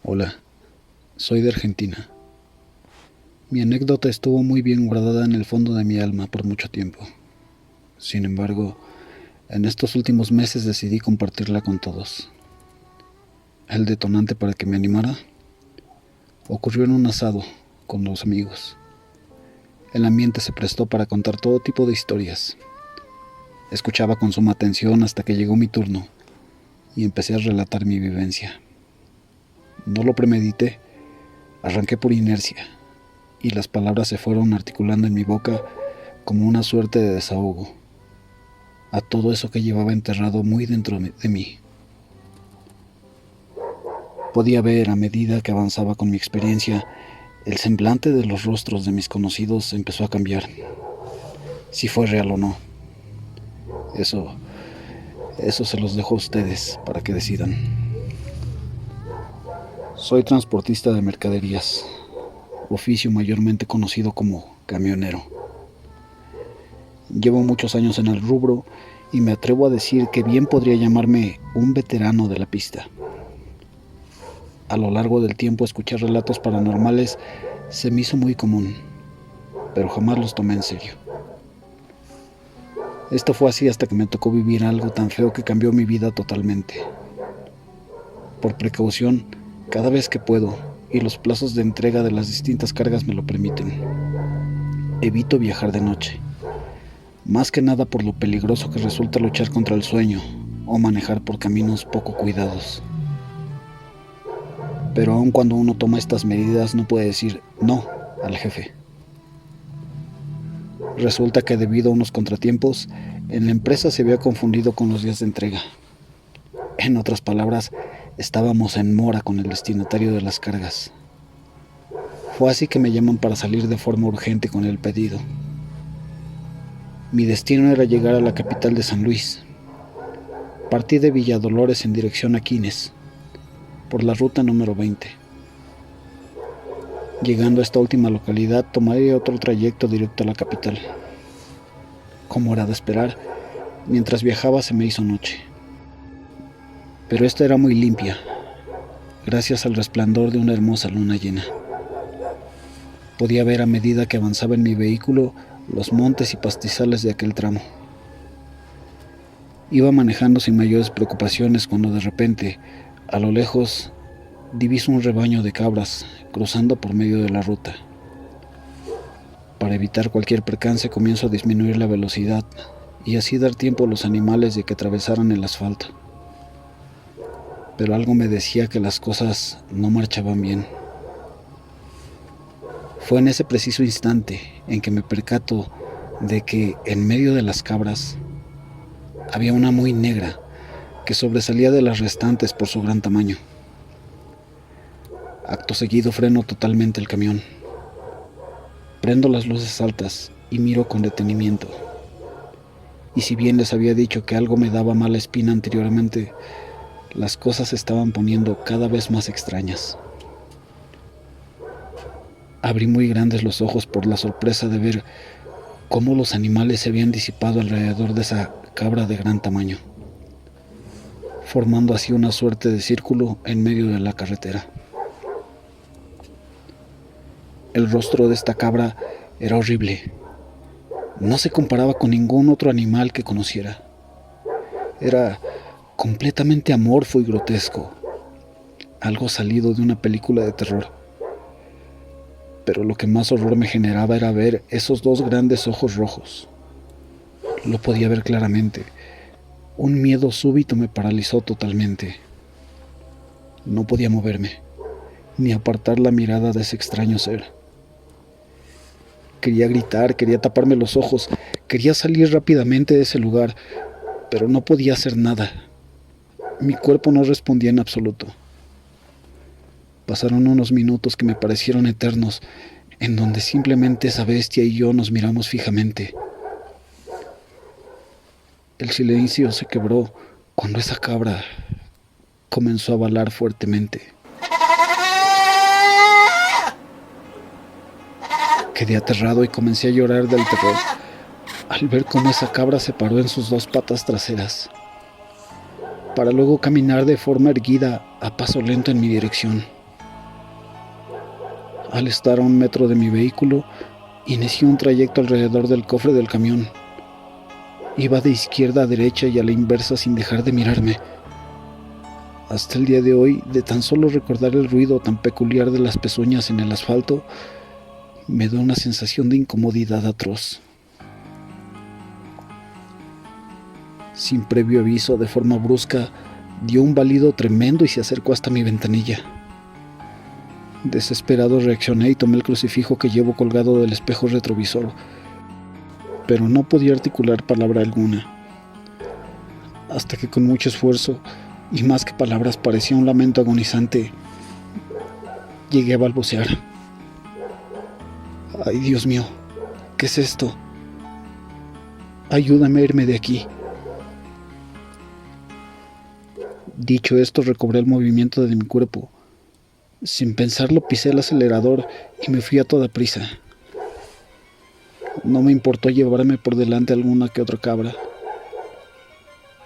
Hola, soy de Argentina. Mi anécdota estuvo muy bien guardada en el fondo de mi alma por mucho tiempo. Sin embargo, en estos últimos meses decidí compartirla con todos. El detonante para que me animara ocurrió en un asado con los amigos. El ambiente se prestó para contar todo tipo de historias. Escuchaba con suma atención hasta que llegó mi turno y empecé a relatar mi vivencia. No lo premedité, arranqué por inercia y las palabras se fueron articulando en mi boca como una suerte de desahogo a todo eso que llevaba enterrado muy dentro de mí. Podía ver, a medida que avanzaba con mi experiencia, el semblante de los rostros de mis conocidos empezó a cambiar, si fue real o no. Eso, eso se los dejo a ustedes para que decidan. Soy transportista de mercaderías, oficio mayormente conocido como camionero. Llevo muchos años en el rubro y me atrevo a decir que bien podría llamarme un veterano de la pista. A lo largo del tiempo escuchar relatos paranormales se me hizo muy común, pero jamás los tomé en serio. Esto fue así hasta que me tocó vivir algo tan feo que cambió mi vida totalmente. Por precaución, cada vez que puedo, y los plazos de entrega de las distintas cargas me lo permiten, evito viajar de noche. Más que nada por lo peligroso que resulta luchar contra el sueño o manejar por caminos poco cuidados. Pero aun cuando uno toma estas medidas no puede decir no al jefe. Resulta que debido a unos contratiempos, en la empresa se había confundido con los días de entrega. En otras palabras, estábamos en mora con el destinatario de las cargas. Fue así que me llaman para salir de forma urgente con el pedido. Mi destino era llegar a la capital de San Luis. Partí de Villa Dolores en dirección a Quines, por la ruta número 20. Llegando a esta última localidad, tomaría otro trayecto directo a la capital. Como era de esperar, mientras viajaba se me hizo noche. Pero esta era muy limpia, gracias al resplandor de una hermosa luna llena. Podía ver a medida que avanzaba en mi vehículo los montes y pastizales de aquel tramo. Iba manejando sin mayores preocupaciones cuando de repente, a lo lejos, diviso un rebaño de cabras cruzando por medio de la ruta. Para evitar cualquier percance comienzo a disminuir la velocidad y así dar tiempo a los animales de que atravesaran el asfalto. Pero algo me decía que las cosas no marchaban bien. Fue en ese preciso instante en que me percato de que en medio de las cabras había una muy negra que sobresalía de las restantes por su gran tamaño. Acto seguido freno totalmente el camión. Prendo las luces altas y miro con detenimiento. Y si bien les había dicho que algo me daba mala espina anteriormente, las cosas se estaban poniendo cada vez más extrañas. Abrí muy grandes los ojos por la sorpresa de ver cómo los animales se habían disipado alrededor de esa cabra de gran tamaño, formando así una suerte de círculo en medio de la carretera. El rostro de esta cabra era horrible. No se comparaba con ningún otro animal que conociera. Era completamente amorfo y grotesco, algo salido de una película de terror. Pero lo que más horror me generaba era ver esos dos grandes ojos rojos. Lo podía ver claramente. Un miedo súbito me paralizó totalmente. No podía moverme, ni apartar la mirada de ese extraño ser. Quería gritar, quería taparme los ojos, quería salir rápidamente de ese lugar, pero no podía hacer nada. Mi cuerpo no respondía en absoluto. Pasaron unos minutos que me parecieron eternos, en donde simplemente esa bestia y yo nos miramos fijamente. El silencio se quebró cuando esa cabra comenzó a balar fuertemente. Quedé aterrado y comencé a llorar del terror al ver cómo esa cabra se paró en sus dos patas traseras, para luego caminar de forma erguida a paso lento en mi dirección. Al estar a 1 metro de mi vehículo, inicié un trayecto alrededor del cofre del camión. Iba de izquierda a derecha y a la inversa sin dejar de mirarme. Hasta el día de hoy, de tan solo recordar el ruido tan peculiar de las pezuñas en el asfalto, me da una sensación de incomodidad atroz. Sin previo aviso, de forma brusca, dio un balido tremendo y se acercó hasta mi ventanilla. Desesperado reaccioné y tomé el crucifijo que llevo colgado del espejo retrovisor, pero no podía articular palabra alguna, hasta que con mucho esfuerzo, y más que palabras parecía un lamento agonizante, llegué a balbucear. ¡Ay, Dios mío! ¿Qué es esto? Ayúdame a irme de aquí. Dicho esto, recobré el movimiento de mi cuerpo. Sin pensarlo, pisé el acelerador y me fui a toda prisa. No me importó llevarme por delante alguna que otra cabra.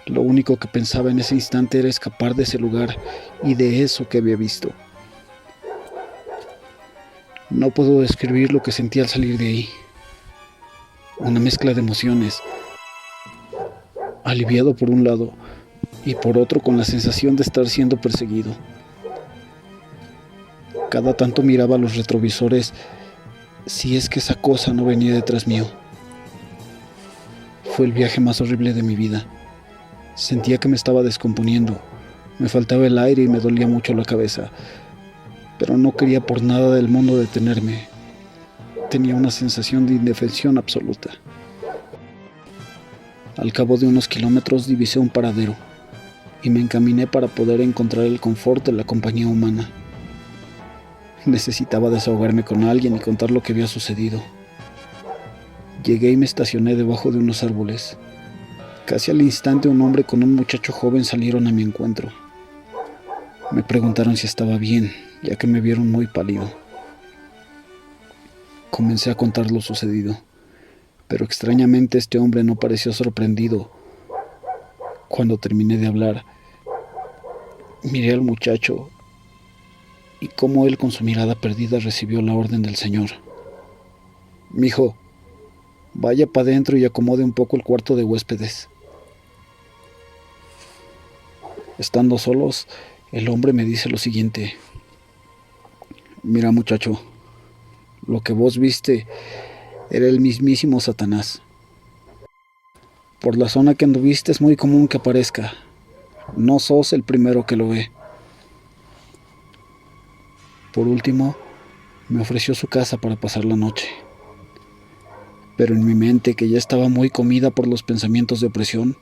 Lo único que pensaba en ese instante era escapar de ese lugar y de eso que había visto. No puedo describir lo que sentí al salir de ahí. Una mezcla de emociones. Aliviado por un lado y por otro con la sensación de estar siendo perseguido. Cada tanto miraba los retrovisores si es que esa cosa no venía detrás mío. Fue el viaje más horrible de mi vida. Sentía que me estaba descomponiendo. Me faltaba el aire y me dolía mucho la cabeza. Pero no quería por nada del mundo detenerme. Tenía una sensación de indefensión absoluta. Al cabo de unos kilómetros divisé un paradero y me encaminé para poder encontrar el confort de la compañía humana. Necesitaba desahogarme con alguien y contar lo que había sucedido. Llegué y me estacioné debajo de unos árboles. Casi al instante un hombre con un muchacho joven salieron a mi encuentro. Me preguntaron si estaba bien, ya que me vieron muy pálido. Comencé a contar lo sucedido, pero extrañamente este hombre no pareció sorprendido. Cuando terminé de hablar, miré al muchacho y cómo él con su mirada perdida recibió la orden del señor. «Mijo, vaya para adentro y acomode un poco el cuarto de huéspedes». Estando solos, el hombre me dice lo siguiente: «Mira, muchacho, lo que vos viste era el mismísimo Satanás. Por la zona que anduviste es muy común que aparezca. No sos el primero que lo ve». Por último, me ofreció su casa para pasar la noche. Pero en mi mente, que ya estaba muy comida por los pensamientos de opresión,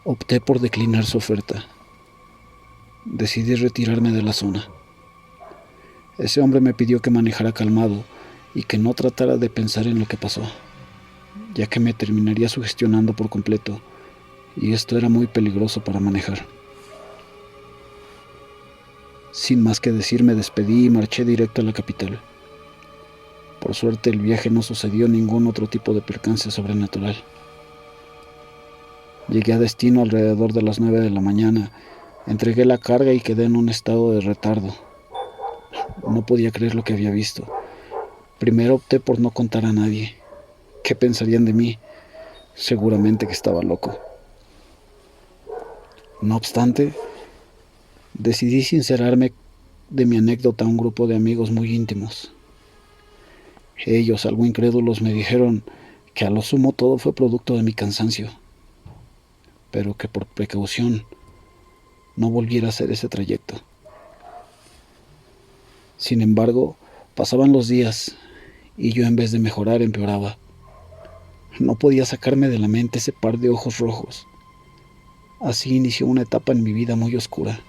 opté por declinar su oferta. Decidí retirarme de la zona. Ese hombre me pidió que manejara calmado y que no tratara de pensar en lo que pasó, ya que me terminaría sugestionando por completo, y esto era muy peligroso para manejar. Sin más que decir, me despedí y marché directo a la capital. Por suerte, el viaje no sucedió ningún otro tipo de percance sobrenatural. Llegué a destino alrededor de las 9 de la mañana, entregué la carga y quedé en un estado de retardo. No podía creer lo que había visto. Primero opté por no contar a nadie. ¿Qué pensarían de mí? Seguramente que estaba loco. No obstante, decidí sincerarme de mi anécdota a un grupo de amigos muy íntimos. Ellos, algo incrédulos, me dijeron que a lo sumo todo fue producto de mi cansancio, pero que por precaución no volviera a hacer ese trayecto. Sin embargo, pasaban los días y yo, en vez de mejorar, empeoraba. No podía sacarme de la mente ese par de ojos rojos. Así inició una etapa en mi vida muy oscura,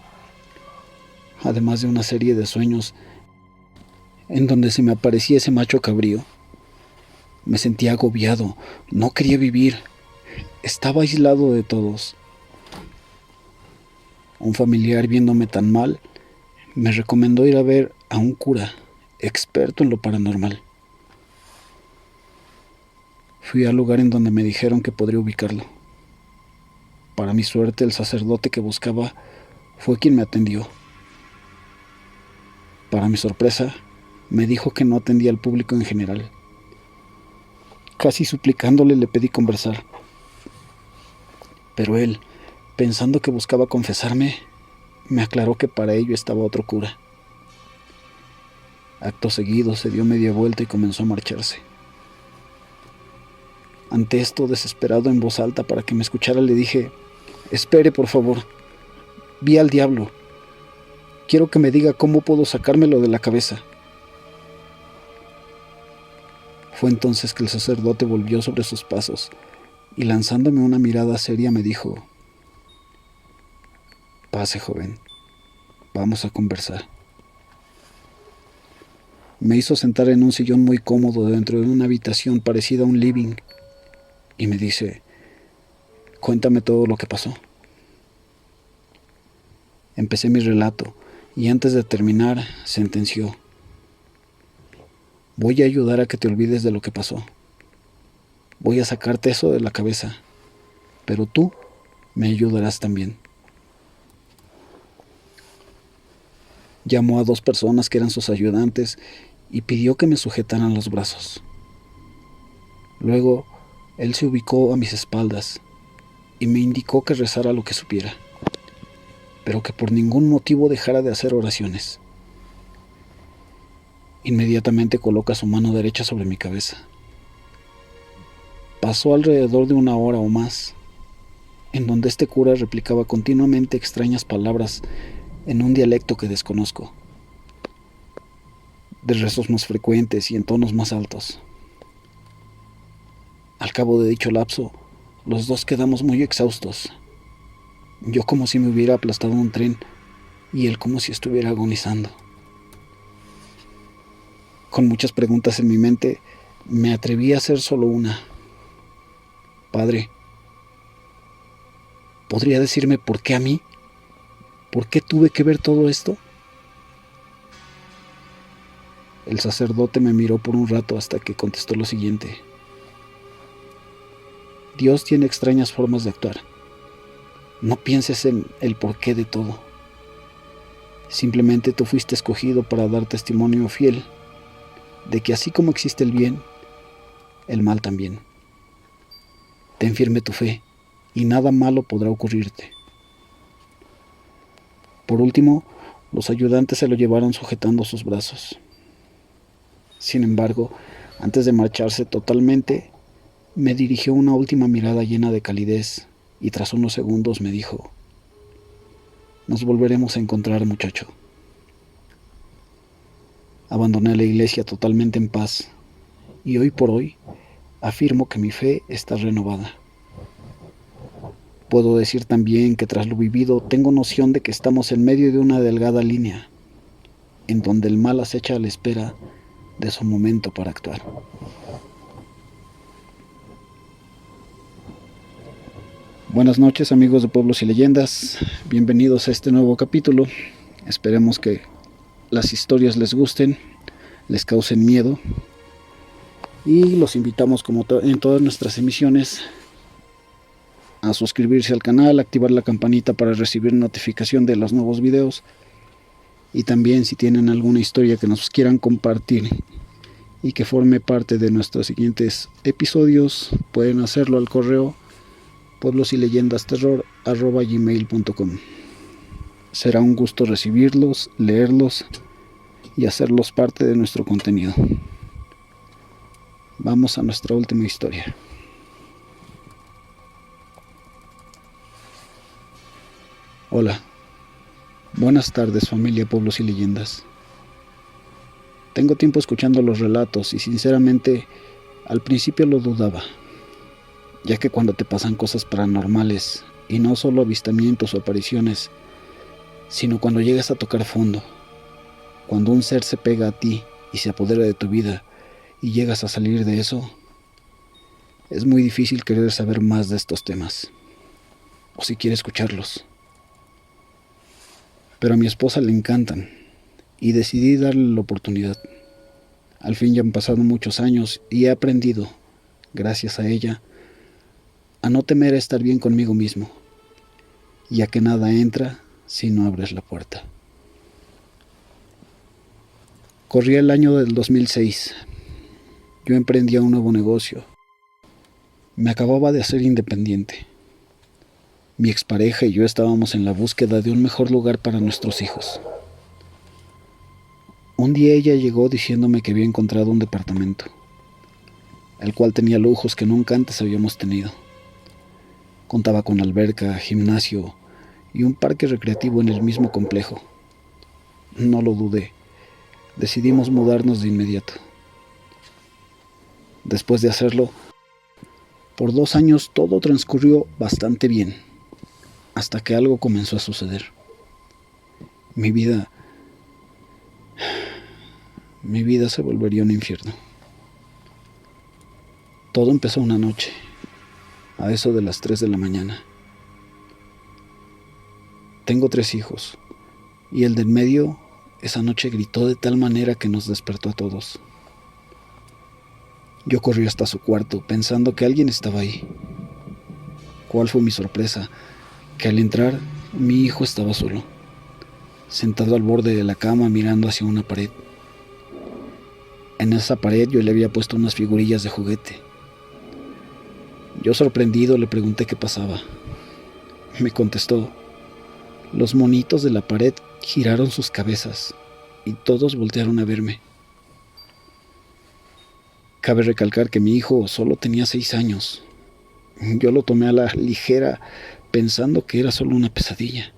además de una serie de sueños en donde se me aparecía ese macho cabrío. Me sentía agobiado, no quería vivir, estaba aislado de todos. Un familiar, viéndome tan mal, me recomendó ir a ver a un cura, experto en lo paranormal. Fui al lugar en donde me dijeron que podría ubicarlo. Para mi suerte, el sacerdote que buscaba fue quien me atendió. Para mi sorpresa, Me dijo que no atendía al público en general. Casi suplicándole le pedí conversar. Pero él, pensando que buscaba confesarme, me aclaró que para ello estaba otro cura. Acto seguido se dio media vuelta y comenzó a marcharse. Ante esto, desesperado en voz alta para que me escuchara, le dije: «Espere, por favor. Vi al diablo. Quiero que me diga cómo puedo sacármelo de la cabeza». Fue entonces que el sacerdote volvió sobre sus pasos y, lanzándome una mirada seria, me dijo: «Pase, joven. Vamos a conversar». Me hizo sentar en un sillón muy cómodo dentro de una habitación parecida a un living y me dice: «Cuéntame todo lo que pasó». Empecé mi relato y antes de terminar sentenció: «Voy a ayudar a que te olvides de lo que pasó. Voy a sacarte eso de la cabeza, pero tú me ayudarás también». Llamó a 2 personas que eran sus ayudantes y pidió que me sujetaran los brazos. Luego, él se ubicó a mis espaldas y me indicó que rezara lo que supiera, pero que por ningún motivo dejara de hacer oraciones. Inmediatamente coloca su mano derecha sobre mi cabeza. Pasó alrededor de 1 hora o más, en donde este cura replicaba continuamente extrañas palabras en un dialecto que desconozco, de rezos más frecuentes y en tonos más altos. Al cabo de dicho lapso, los dos quedamos muy exhaustos. Yo como si me hubiera aplastado un tren y él como si estuviera agonizando. Con muchas preguntas en mi mente, me atreví a hacer solo una: «Padre, ¿podría decirme por qué a mí? ¿Por qué tuve que ver todo esto?». El sacerdote me miró por un rato hasta que contestó lo siguiente: «Dios tiene extrañas formas de actuar. No pienses en el porqué de todo. Simplemente tú fuiste escogido para dar testimonio fiel de que así como existe el bien, el mal también. Ten firme tu fe y nada malo podrá ocurrirte». Por último, los ayudantes se lo llevaron sujetando sus brazos. Sin embargo, antes de marcharse totalmente, me dirigió una última mirada llena de calidez y tras unos segundos me dijo: «Nos volveremos a encontrar, muchacho». Abandoné la iglesia totalmente en paz y hoy por hoy afirmo que mi fe está renovada. Puedo decir también que tras lo vivido tengo noción de que estamos en medio de una delgada línea, en donde el mal acecha a la espera de su momento para actuar. Buenas noches, amigos de Pueblos y Leyendas, bienvenidos a este nuevo capítulo. Esperemos que las historias les gusten, les causen miedo y los invitamos, como en todas nuestras emisiones, a suscribirse al canal, activar la campanita para recibir notificación de los nuevos videos y también si tienen alguna historia que nos quieran compartir y que forme parte de nuestros siguientes episodios, pueden hacerlo al correo pueblosyleyendasterror@gmail.com. Será un gusto recibirlos, leerlos y hacerlos parte de nuestro contenido. Vamos a nuestra última historia. Hola, buenas tardes, familia Pueblos y Leyendas. Tengo tiempo escuchando los relatos y sinceramente al principio lo dudaba, ya que cuando te pasan cosas paranormales, y no solo avistamientos o apariciones, sino cuando llegas a tocar fondo, cuando un ser se pega a ti y se apodera de tu vida y llegas a salir de eso, es muy difícil querer saber más de estos temas, o siquiera escucharlos. Pero a mi esposa le encantan y decidí darle la oportunidad. Al fin ya han pasado muchos años y he aprendido, gracias a ella, a no temer a estar bien conmigo mismo, ya que nada entra si no abres la puerta. Corría el año del 2006. Yo emprendía un nuevo negocio. Me acababa de hacer independiente. Mi expareja y yo estábamos en la búsqueda de un mejor lugar para nuestros hijos. Un día ella llegó diciéndome que había encontrado un departamento, el cual tenía lujos que nunca antes habíamos tenido. Contaba con alberca, gimnasio y un parque recreativo en el mismo complejo. No lo dudé. Decidimos mudarnos de inmediato. Después de hacerlo, por 2 años todo transcurrió bastante bien, hasta que algo comenzó a suceder. Mi vida se volvería un infierno. Todo empezó una noche, a eso de las 3 de la mañana. Tengo 3 hijos, y el del medio esa noche gritó de tal manera que nos despertó a todos. Yo corrí hasta su cuarto pensando que alguien estaba ahí. ¿Cuál fue mi sorpresa? Que al entrar, mi hijo estaba solo, sentado al borde de la cama mirando hacia una pared. En esa pared yo le había puesto unas figurillas de juguete. Yo, sorprendido, le pregunté qué pasaba. Me contestó: los monitos de la pared giraron sus cabezas y todos voltearon a verme. Cabe recalcar que mi hijo solo tenía 6 años. Yo lo tomé a la ligera, pensando que era solo una pesadilla.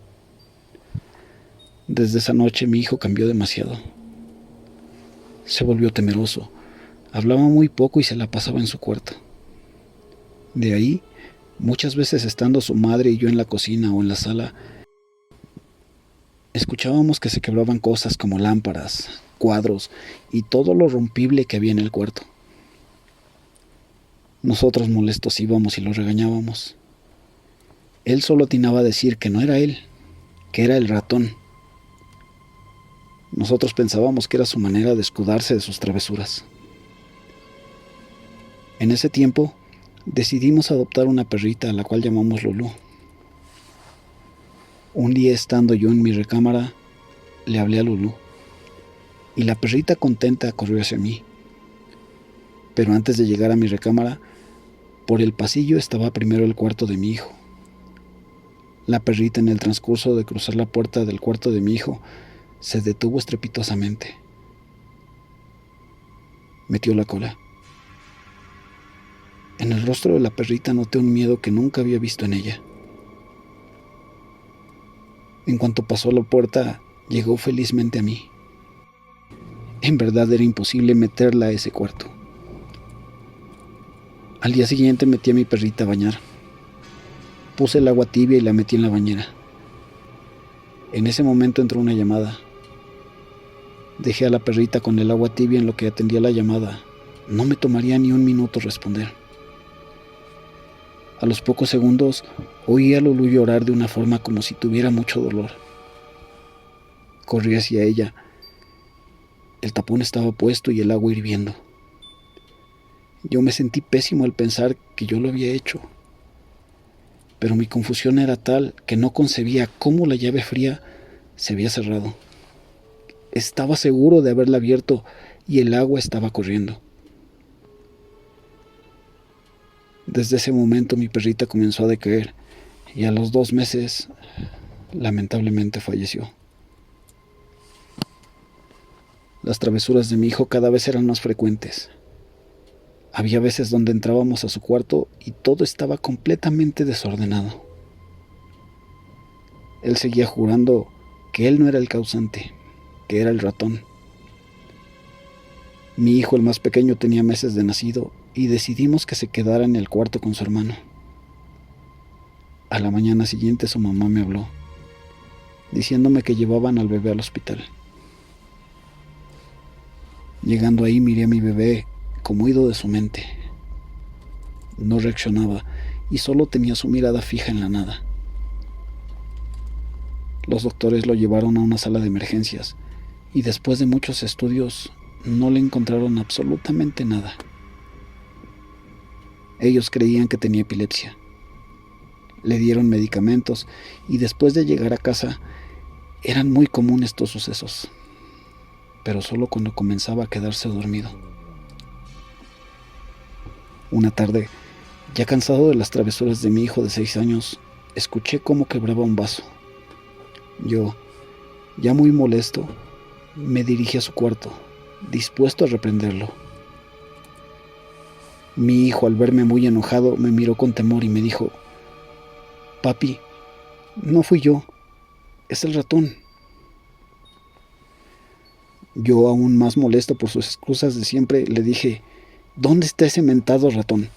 Desde esa noche mi hijo cambió demasiado. Se volvió temeroso, hablaba muy poco y se la pasaba en su cuarto. De ahí, muchas veces estando su madre y yo en la cocina o en la sala, escuchábamos que se quebraban cosas como lámparas, cuadros y todo lo rompible que había en el cuarto. Nosotros molestos íbamos y lo regañábamos. Él solo atinaba a decir que no era él, que era el ratón. Nosotros pensábamos que era su manera de escudarse de sus travesuras. En ese tiempo, decidimos adoptar una perrita a la cual llamamos Lulú. Un día, estando yo en mi recámara, le hablé a Lulú, y la perrita contenta corrió hacia mí. Pero antes de llegar a mi recámara, por el pasillo estaba primero el cuarto de mi hijo. La perrita, en el transcurso de cruzar la puerta del cuarto de mi hijo, se detuvo estrepitosamente. Metió la cola. En el rostro de la perrita noté un miedo que nunca había visto en ella. En cuanto pasó a la puerta, llegó felizmente a mí. En verdad era imposible meterla a ese cuarto. Al día siguiente metí a mi perrita a bañar. Puse el agua tibia y la metí en la bañera. En ese momento entró una llamada. Dejé a la perrita con el agua tibia en lo que atendía la llamada. No me tomaría ni un minuto responder. A los pocos segundos oí a Lulú llorar de una forma como si tuviera mucho dolor. Corrí hacia ella. El tapón estaba puesto y el agua hirviendo. Yo me sentí pésimo al pensar que yo lo había hecho. Pero mi confusión era tal que no concebía cómo la llave fría se había cerrado. Estaba seguro de haberla abierto y el agua estaba corriendo. Desde ese momento mi perrita comenzó a decaer y a los 2 meses, lamentablemente, falleció. Las travesuras de mi hijo cada vez eran más frecuentes. Había veces donde entrábamos a su cuarto y todo estaba completamente desordenado. Él seguía jurando que él no era el causante, que era el ratón. Mi hijo, el más pequeño, tenía meses de nacido y decidimos que se quedara en el cuarto con su hermano. A la mañana siguiente su mamá me habló, diciéndome que llevaban al bebé al hospital. Llegando ahí miré a mi bebé como ido de su mente. No reaccionaba y solo tenía su mirada fija en la nada. Los doctores lo llevaron a una sala de emergencias y después de muchos estudios no le encontraron absolutamente nada. Ellos creían que tenía epilepsia. Le dieron medicamentos y después de llegar a casa eran muy comunes estos sucesos. pero solo cuando comenzaba a quedarse dormido. Una tarde, ya cansado de las travesuras de mi hijo de 6 años, escuché cómo quebraba un vaso. Yo, ya muy molesto, me dirigí a su cuarto, dispuesto a reprenderlo. Mi hijo, al verme muy enojado, me miró con temor y me dijo: «Papi, no fui yo, es el ratón». Yo, aún más molesto por sus excusas de siempre, le dije: «¿Dónde está ese mentado ratón?».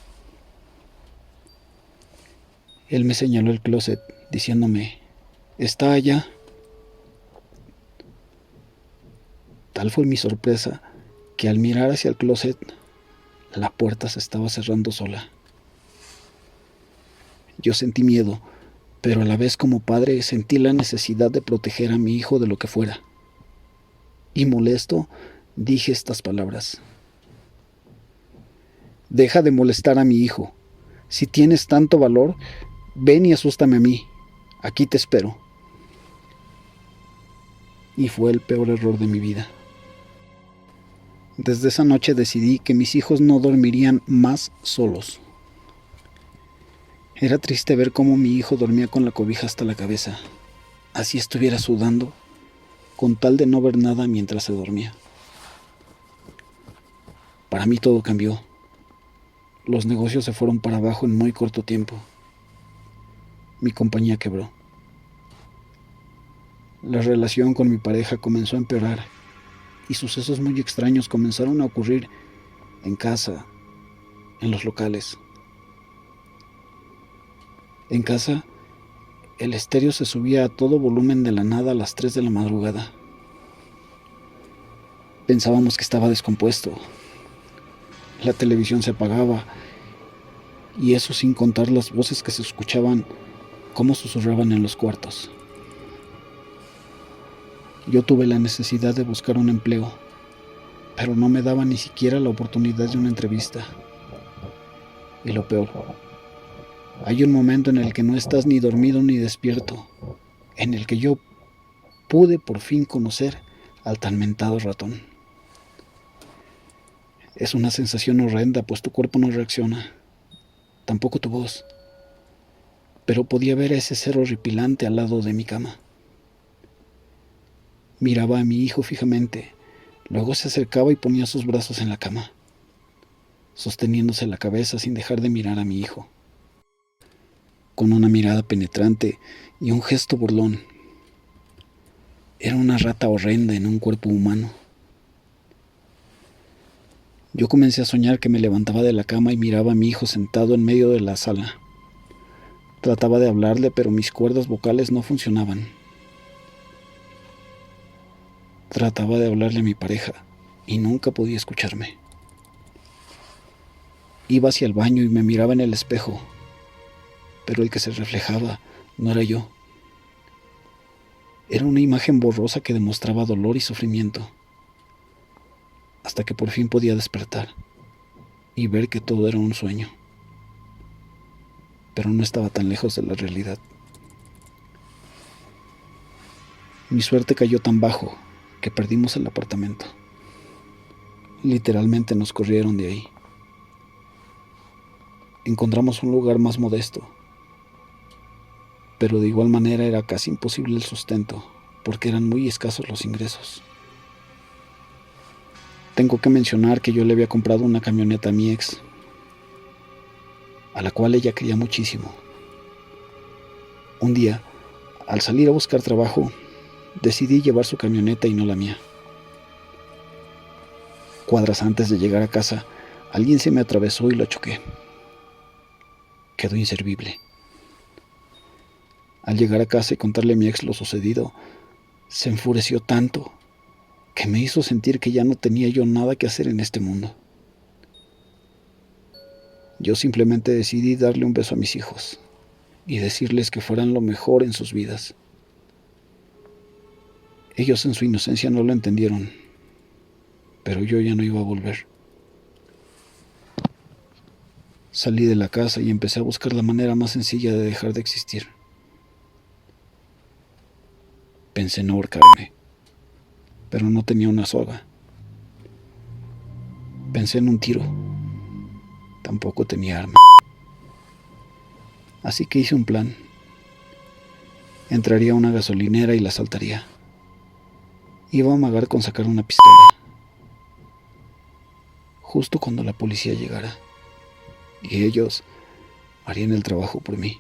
Él me señaló el closet, diciéndome: «Está allá». Tal fue mi sorpresa que al mirar hacia el closet, la puerta se estaba cerrando sola. Yo sentí miedo, pero a la vez, como padre, sentí la necesidad de proteger a mi hijo de lo que fuera. Y molesto, dije estas palabras: «Deja de molestar a mi hijo. Si tienes tanto valor, ven y asústame a mí. Aquí te espero». Y fue el peor error de mi vida. Desde esa noche decidí que mis hijos no dormirían más solos. Era triste ver cómo mi hijo dormía con la cobija hasta la cabeza, así estuviera sudando, con tal de no ver nada mientras se dormía. Para mí todo cambió. Los negocios se fueron para abajo en muy corto tiempo. Mi compañía quebró. La relación con mi pareja comenzó a empeorar y sucesos muy extraños comenzaron a ocurrir en casa, en los locales. En casa, el estéreo se subía a todo volumen de la nada a las 3 de la madrugada. Pensábamos que estaba descompuesto. La televisión se apagaba, y eso sin contar las voces que se escuchaban cómo susurraban en los cuartos. Yo tuve la necesidad de buscar un empleo, pero no me daba ni siquiera la oportunidad de una entrevista. Y lo peor, hay un momento en el que no estás ni dormido ni despierto, en el que yo pude por fin conocer al tan mentado ratón. Es una sensación horrenda, pues tu cuerpo no reacciona, tampoco tu voz, pero podía ver a ese ser horripilante al lado de mi cama. Miraba a mi hijo fijamente, luego se acercaba y ponía sus brazos en la cama, sosteniéndose la cabeza sin dejar de mirar a mi hijo, con una mirada penetrante y un gesto burlón. Era una rata horrenda en un cuerpo humano. Yo comencé a soñar que me levantaba de la cama y miraba a mi hijo sentado en medio de la sala. Trataba de hablarle, pero mis cuerdas vocales no funcionaban. Trataba de hablarle a mi pareja y nunca podía escucharme. Iba hacia el baño y me miraba en el espejo, pero el que se reflejaba no era yo. Era una imagen borrosa que demostraba dolor y sufrimiento, hasta que por fin podía despertar y ver que todo era un sueño. Pero no estaba tan lejos de la realidad. Mi suerte cayó tan bajo que perdimos el apartamento. Literalmente nos corrieron de ahí. Encontramos un lugar más modesto, pero de igual manera era casi imposible el sustento, porque eran muy escasos los ingresos. Tengo que mencionar que yo le había comprado una camioneta a mi ex, a la cual ella quería muchísimo. Un día, al salir a buscar trabajo, decidí llevar su camioneta y no la mía. Cuadras antes de llegar a casa, alguien se me atravesó y lo choqué. Quedó inservible. Al llegar a casa y contarle a mi ex lo sucedido, se enfureció tanto que me hizo sentir que ya no tenía yo nada que hacer en este mundo. Yo simplemente decidí darle un beso a mis hijos y decirles que fueran lo mejor en sus vidas. Ellos en su inocencia no lo entendieron, pero yo ya no iba a volver. Salí de la casa y empecé a buscar la manera más sencilla de dejar de existir. Pensé en ahorcarme. pero no tenía una soga. Pensé en un tiro. Tampoco tenía arma. Así que hice un plan. Entraría a una gasolinera y la asaltaría. Iba a amagar con sacar una pistola. Justo cuando la policía llegara. Y ellos harían el trabajo por mí.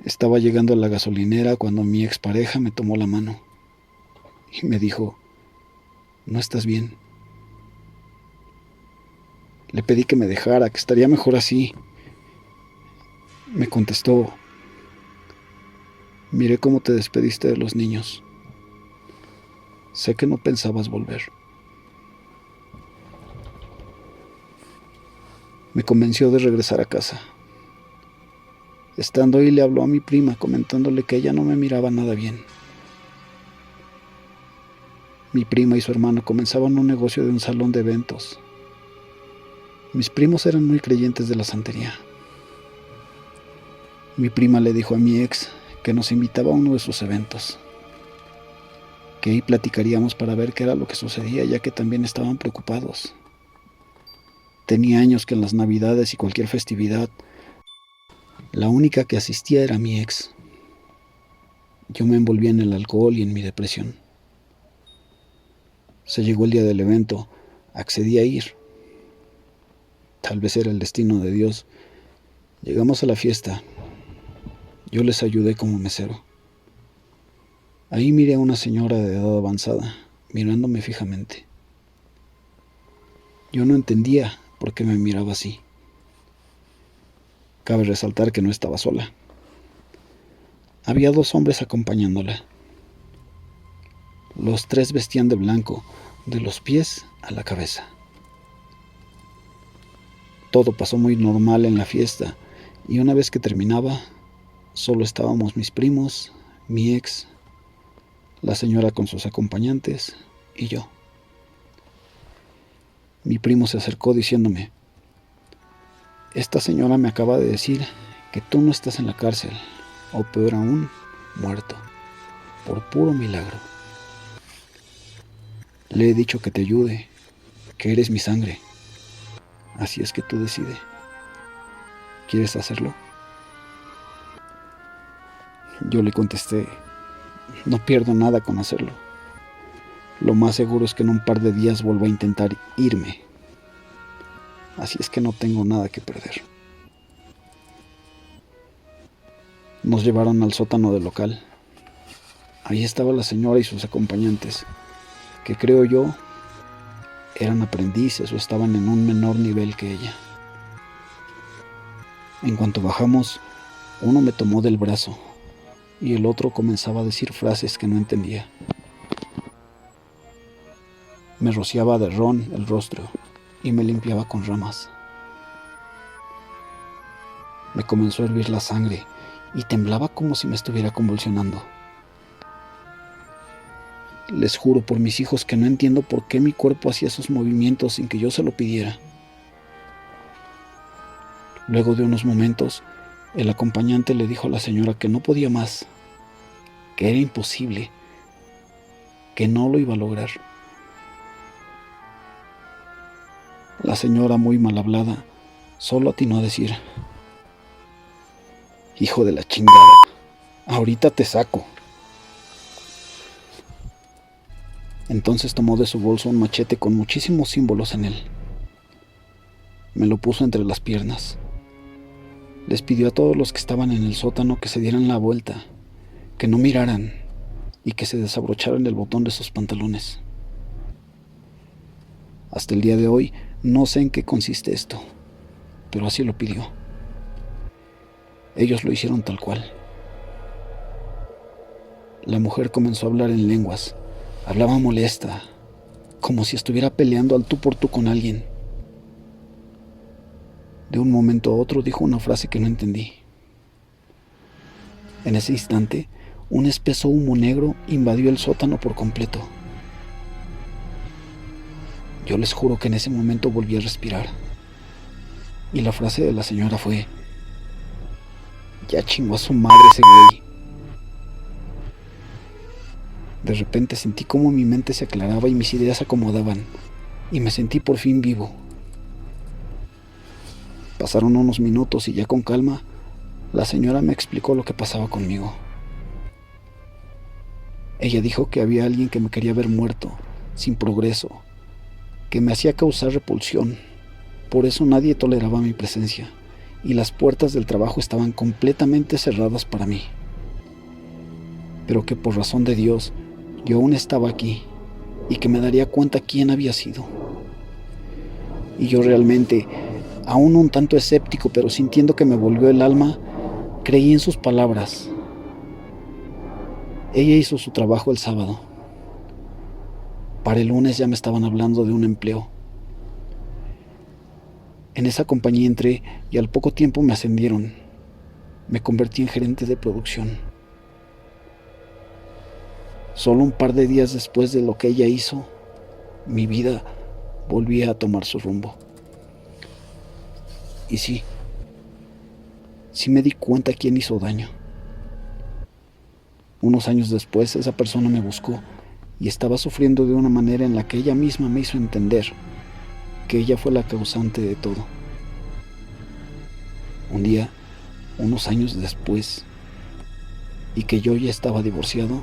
Estaba llegando a la gasolinera cuando mi expareja me tomó la mano y me dijo: "No estás bien". Le pedí que me dejara, que estaría mejor así. Me contestó: "Miré cómo te despediste de los niños. Sé que no pensabas volver". Me convenció de regresar a casa. Estando ahí le habló a mi prima comentándole que ella no me miraba nada bien. Mi prima y su hermano comenzaban un negocio de un salón de eventos. Mis primos eran muy creyentes de la santería. Mi prima le dijo a mi ex que nos invitaba a uno de sus eventos, que ahí platicaríamos para ver qué era lo que sucedía, ya que también estaban preocupados. Tenía años que en las Navidades y cualquier festividad, la única que asistía era mi ex. Yo me envolvía en el alcohol y en mi depresión. Se llegó el día del evento, accedí a ir. Tal vez era el destino de Dios. Llegamos a la fiesta. Yo les ayudé como mesero. Ahí miré a una señora de edad avanzada, mirándome fijamente. Yo no entendía por qué me miraba así. Cabe resaltar que no estaba sola. Había 2 hombres acompañándola. Los 3 vestían de blanco, de los pies a la cabeza. Todo pasó muy normal en la fiesta, y una vez que terminaba, solo estábamos mis primos, mi ex, la señora con sus acompañantes y yo. Mi primo se acercó diciéndome: "Esta señora me acaba de decir que tú no estás en la cárcel, o peor aún, muerto, por puro milagro. Le he dicho que te ayude, que eres mi sangre. Así es que tú decide. ¿Quieres hacerlo?". Yo le contesté: "No pierdo nada con hacerlo. Lo más seguro es que en un par de días vuelva a intentar irme. Así es que no tengo nada que perder". Nos llevaron al sótano del local. Ahí estaba la señora y sus acompañantes, que creo yo eran aprendices o estaban en un menor nivel que ella. En cuanto bajamos, uno me tomó del brazo y el otro comenzaba a decir frases que no entendía. Me rociaba de ron el rostro y me limpiaba con ramas. Me comenzó a hervir la sangre y temblaba como si me estuviera convulsionando. Les juro por mis hijos que no entiendo por qué mi cuerpo hacía esos movimientos sin que yo se lo pidiera. Luego de unos momentos, el acompañante le dijo a la señora que no podía más, que era imposible, que no lo iba a lograr. La señora, muy mal hablada, solo atinó a decir: "Hijo de la chingada, ahorita te saco". Entonces tomó de su bolso un machete con muchísimos símbolos en él. Me lo puso entre las piernas. Les pidió a todos los que estaban en el sótano que se dieran la vuelta, que no miraran y que se desabrocharan el botón de sus pantalones. Hasta el día de hoy no sé en qué consiste esto, pero así lo pidió. Ellos lo hicieron tal cual. La mujer comenzó a hablar en lenguas. Hablaba molesta, como si estuviera peleando al tú por tú con alguien. De un momento a otro dijo una frase que no entendí. En ese instante, un espeso humo negro invadió el sótano por completo. Yo les juro que en ese momento volví a respirar. Y la frase de la señora fue: "Ya chingó a su madre ese güey". De repente sentí cómo mi mente se aclaraba y mis ideas se acomodaban, y me sentí por fin vivo. Pasaron unos minutos y ya con calma, la señora me explicó lo que pasaba conmigo. Ella dijo que había alguien que me quería ver muerto, sin progreso, que me hacía causar repulsión. Por eso nadie toleraba mi presencia, y las puertas del trabajo estaban completamente cerradas para mí. Pero que por razón de Dios, yo aún estaba aquí, y que me daría cuenta quién había sido. Y yo realmente, aún un tanto escéptico, pero sintiendo que me volvió el alma, creí en sus palabras. Ella hizo su trabajo el sábado. Para el lunes ya me estaban hablando de un empleo. En esa compañía entré y al poco tiempo me ascendieron. Me convertí en gerente de producción. Solo un par de días después de lo que ella hizo, mi vida volvía a tomar su rumbo. Y sí me di cuenta quién hizo daño. Unos años después, esa persona me buscó y estaba sufriendo de una manera en la que ella misma me hizo entender que ella fue la causante de todo. Un día, unos años después, y que yo ya estaba divorciado,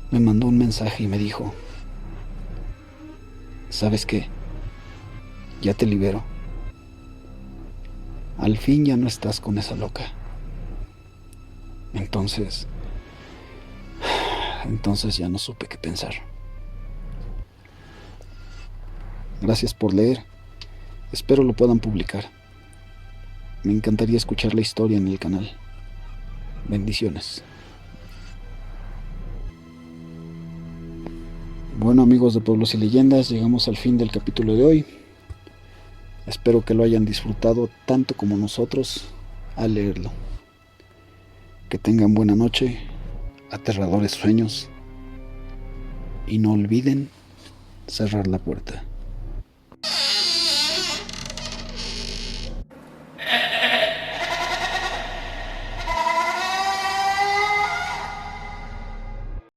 me mandó un mensaje y me dijo: ¿sabes qué? Ya te libero. Al fin ya no estás con esa loca. Entonces ya no supe qué pensar. Gracias por leer. Espero lo puedan publicar. Me encantaría escuchar la historia en el canal. Bendiciones. Bueno, amigos de Pueblos y Leyendas, llegamos al fin del capítulo de hoy. Espero que lo hayan disfrutado tanto como nosotros al leerlo. Que tengan buena noche, aterradores sueños, y no olviden cerrar la puerta.